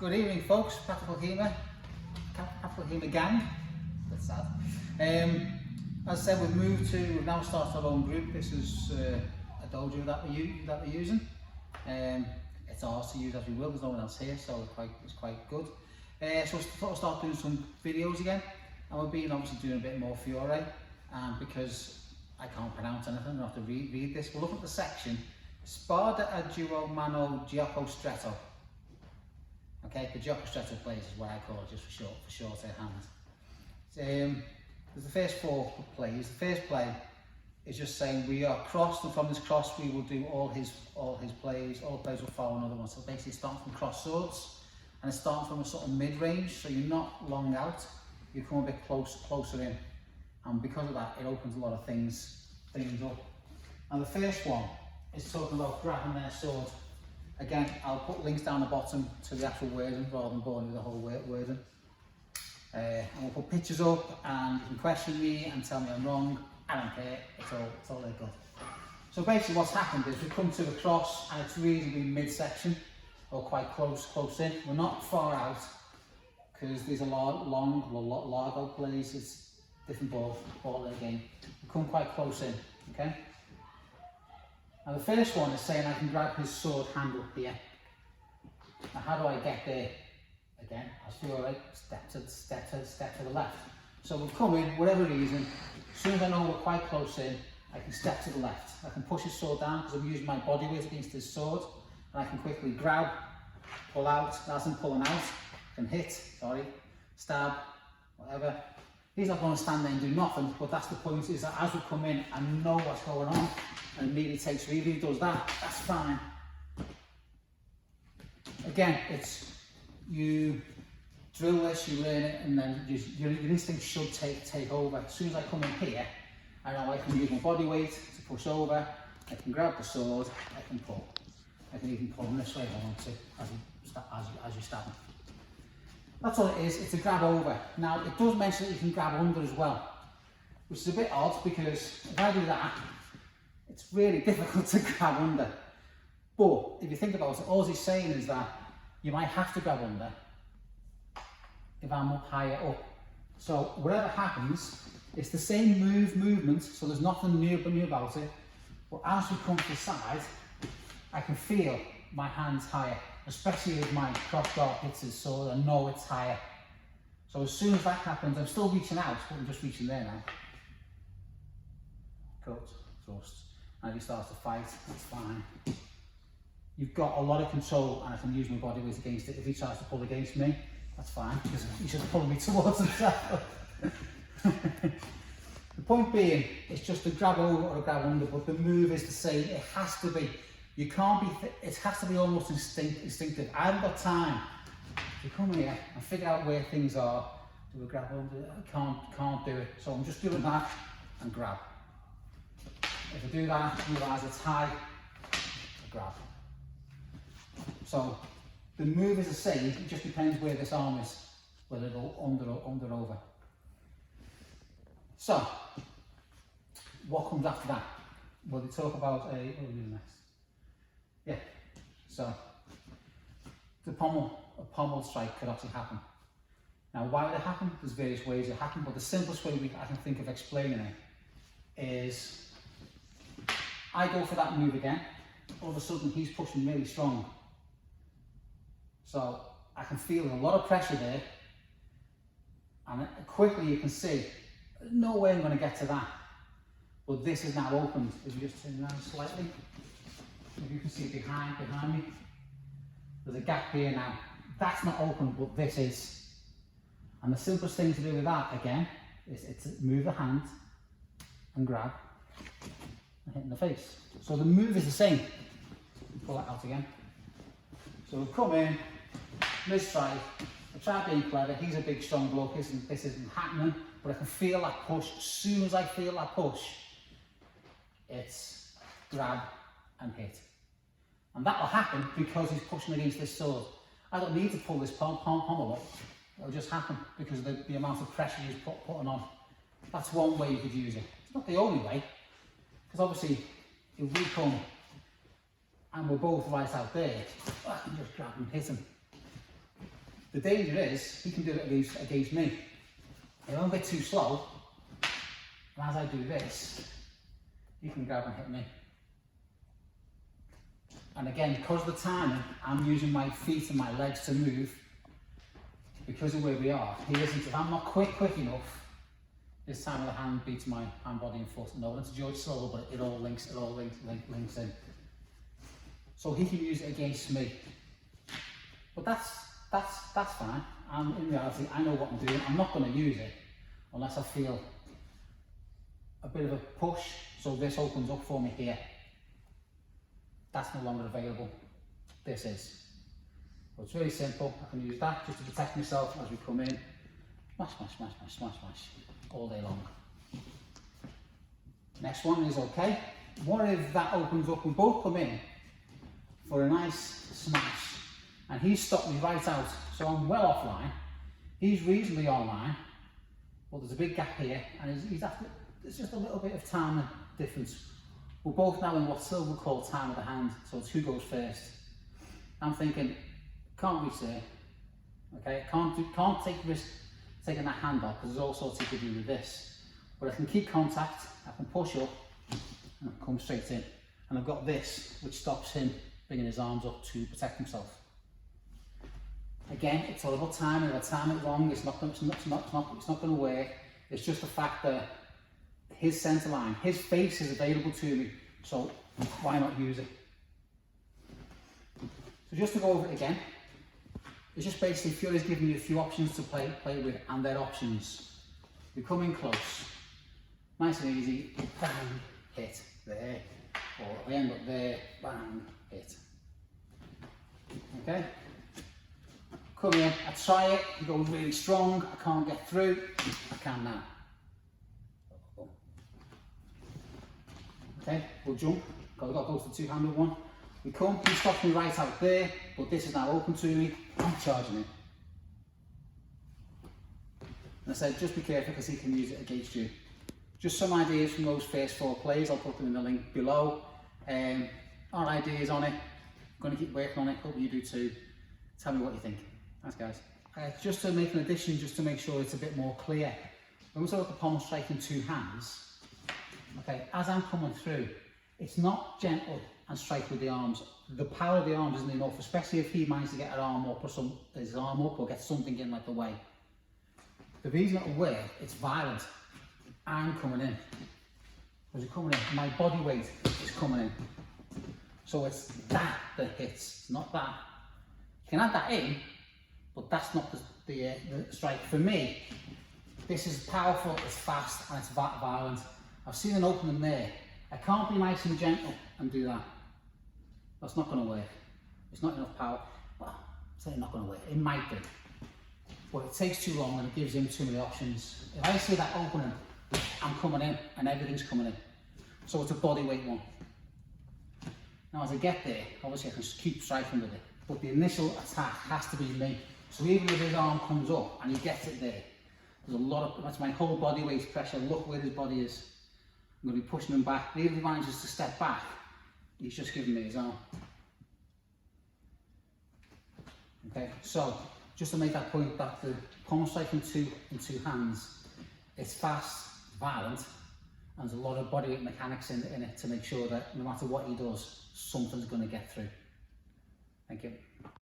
Good evening, folks. Practical HEMA gang. That's sad. As I said, we've now started our own group. This is a dojo that we're using. It's ours to use as we will. There's no one else here, so it's quite good. So we'll start doing some videos again, and we've been obviously doing a bit more Fiore, because I can't pronounce anything, I'm going to have to read this. We'll look at the section Spada a duo mano Gioco Stretto. Okay, the Gioco Stretto plays is what I call it, just for shorter hands. There's the first four plays. The first play is just saying we are crossed, and from this cross we will do all his plays. All plays will follow another one. So basically, starting from cross swords, and it's starting from a sort of mid-range. So you're not long out. You come a bit closer in, and because of that, it opens a lot of things up. And the first one is talking about grabbing their sword. Again, I'll put links down the bottom to the actual wording rather than boring with the whole wording. And we'll put pictures up, and you can question me and tell me I'm wrong. I don't care, it's all very good. So basically what's happened is we've come to the cross, and it's reasonably midsection, or quite close in. We're not far out, because these are largo plays, it's different ball game. We come quite close in, okay? Now the first one is saying I can grab his sword handle here. Now how do I get there? Again, as Fiore, step to the left. So we'll come in, whatever reason, as soon as I know we're quite close in, I can step to the left. I can push his sword down because I'm using my body weight against his sword, and I can quickly grab, pull out, as I'm pulling out, can hit, stab, whatever. He's not going to stand there and do nothing, but that's the point, is that as we come in, I know what's going on, and immediately takes, so even if he does that, that's fine. Again, it's, you drill this, you learn it, and then your instinct should take over. As soon as I come in here, I know I can use my body weight to push over, I can grab the sword, I can pull. I can even pull him this way if I want to, as you stab him. That's all it is, it's a grab over. Now, it does mention that you can grab under as well, which is a bit odd, because if I do that, it's really difficult to grab under. But if you think about it, all he's saying is that you might have to grab under if I'm up higher up. So whatever happens, it's the same movement, so there's nothing new about it. But as we come to the side, I can feel my hands higher, especially if my cross guard hits his sword, I know it's higher. So as soon as that happens, I'm still reaching out, but I'm just reaching there now. Cut, thrust. And if he starts to fight, that's fine. You've got a lot of control, and I can use my body weight against it. If he tries to pull against me, that's fine, because he's just pulling me towards himself. The point being, it's just a grab over or a grab under, but the move is the same. It has to be. You can't be, it has to be almost instinctive. I haven't got time to come here and figure out where things are. Do a grab under, I can't do it. So I'm just doing that and grab. If I do that, realise it's high, I grab. So the move is the same, it just depends where this arm is, whether it'll under or over. So, what comes after that? Well, they talk about what are we doing next? Yeah, so a pommel strike could actually happen. Now, why would it happen? There's various ways it happens, but the simplest way I can think of explaining it is I go for that move again, all of a sudden he's pushing really strong. So I can feel a lot of pressure there, and quickly you can see, no way I'm going to get to that. But this is now opened. If you just turn around slightly, if you can see behind me, there's a gap here now. That's not open, but this is. And the simplest thing to do with that, again, is to move the hand and grab and hit in the face. So the move is the same. Pull that out again. So we'll come in, mid-strike, I try being clever, he's a big strong bloke, this isn't happening, but I can feel that push. As soon as I feel that push, it's grab and hit. And that will happen because he's pushing against this sword. I don't need to pull this pommel up, it'll just happen because of the amount of pressure he's putting on. That's one way you could use it. It's not the only way, because obviously if we come and we're both right out there, I can just grab and hit him. The danger is, he can do it against me. If I'm a bit too slow, and as I do this, he can grab and hit me. And again, because of the timing, I'm using my feet and my legs to move because of where we are. He isn't, if I'm not quick enough, this time of the hand beats my hand, body and foot. No, it's George slow, but it all links in. So he can use it against me. But that's fine. And in reality, I know what I'm doing. I'm not going to use it unless I feel a bit of a push. So this opens up for me here. That's no longer available. This is. So it's really simple. I can use that just to protect myself as we come in. Smash, smash, smash, smash, smash, smash. All day long. Next one is okay. What if that opens up and both come in for a nice smash? And he's stopped me right out. So I'm well offline. He's reasonably online. Well, there's a big gap here, and there's just a little bit of time difference. We're both now in what Silver call time of the hand, so it's who goes first. I'm thinking, can't reach there. Okay, can't take risk taking that hand off because there's all sorts you could do with this. But I can keep contact, I can push up, and I come straight in. And I've got this, which stops him bringing his arms up to protect himself. Again, it's all about timing. If I time it wrong, it's not going to work. It's just the fact that his centre line, his face is available to me, so why not use it? So just to go over it again, it's just basically Fiore's giving you a few options to play with, and their options. We come in close, nice and easy, bang, hit, there, or I end up there, bang, hit. Okay? Come in, I try it, it goes really strong, I can't get through, I can now. Okay, we'll jump, because I've got to go to the two-handed one. We come, he stops me right out there, but this is now open to me, I'm charging him. And I said, just be careful because he can use it against you. Just some ideas from those first 4 plays, I'll put them in the link below. Our ideas on it, I'm going to keep working on it, hope you do too. Tell me what you think. Thanks guys. Just to make an addition, just to make sure it's a bit more clear. When we talk about the pommel strike in 2 hands, okay, as I'm coming through, it's not gentle and strike with the arms. The power of the arms isn't enough, especially if he managed to get an arm up or his arm up or get something in like the way. The reason it'll work, it's violent. I'm coming in. As you're coming in, my body weight is coming in. So it's that hits, it's not that. You can add that in, but that's not the strike. For me, this is powerful, it's fast, and it's violent. I've seen an opening there. I can't be nice and gentle and do that. That's not going to work. It's not enough power. Well, it's not going to work. It might do. But it takes too long and it gives him too many options. If I see that opening, I'm coming in and everything's coming in. So it's a body weight one. Now as I get there, obviously I can keep striking with it. But the initial attack has to be me. So even if his arm comes up and he gets it there, there's a lot of, that's my whole body weight pressure. Look where his body is. I'm going to be pushing him back. And even if he manages to step back, he's just giving me his arm. Okay, so just to make that point that the pommel strike in two hands, it's fast, violent, and there's a lot of body weight mechanics in it to make sure that no matter what he does, something's going to get through. Thank you.